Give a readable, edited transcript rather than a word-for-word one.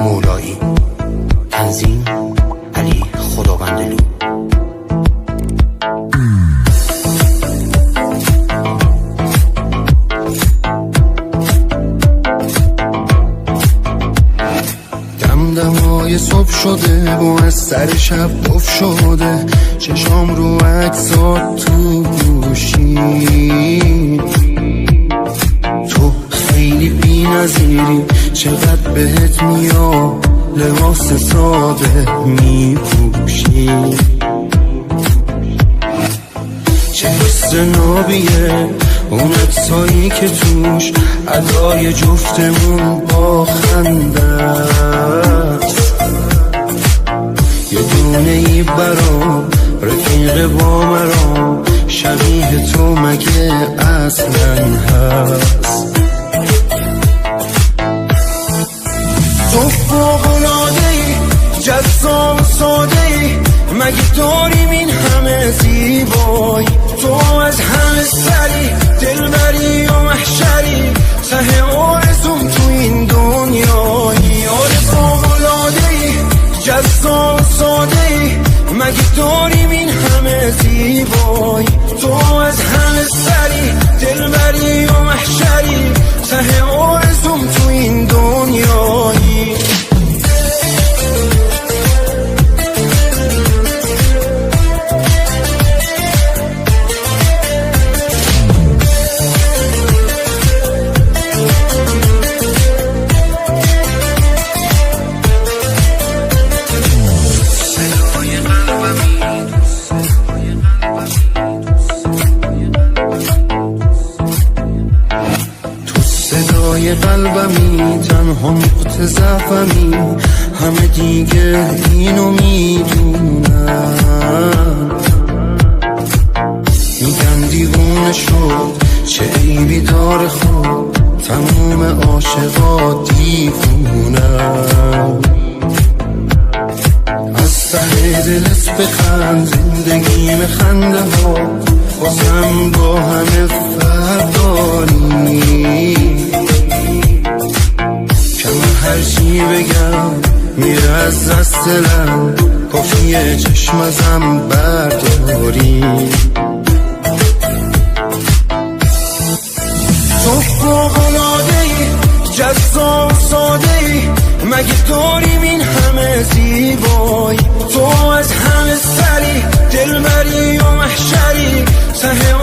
مولایی. تنظیم علی خداوندلو. دمدمای صبح شده و از سر شب گفت شده، چشام رو عکسات تو گوشی. تو خیلی بی نظیری، چقدر بهت میاد لباس ساده میپوشی. چه حس نابیه اون عکسایی که توش ادای جفتمون با خنده است. یه دونه ای برام رفیق با مرام، شبیه تو مگه اصلا هست؟ تو فوق‌العاده‌ای، جذاب ساده‌ای، مگه داریم این همه زیبایی؟ تو از همه سری، دلبری و محشری، ته آرزوم تو این دنیایی. آره فوق‌العاده‌ای، جذاب ساده‌ای، مگه داریم این همه زیبایی؟ تو از همه سری، دلبری و محشری، ته آرزوم تو این دنیایی. قلبمی تنها نقطه ضعفمی، همه دیگه اینو میدونن. میگن دیوونه شد، چه عیبی داره خود، تموم عاشقا دیوونن. از ته دلت بخند، زندگیم خنده ها بازم با همه فرق داری. هر چی بگم میره از دست دلم، کافیه چشم ازم برداری. تو فوق‌العاده‌ای، جذاب ساده‌ای، مگه داریم این همه زیبایی؟ تو از همه سری، دلبری و محشری، ته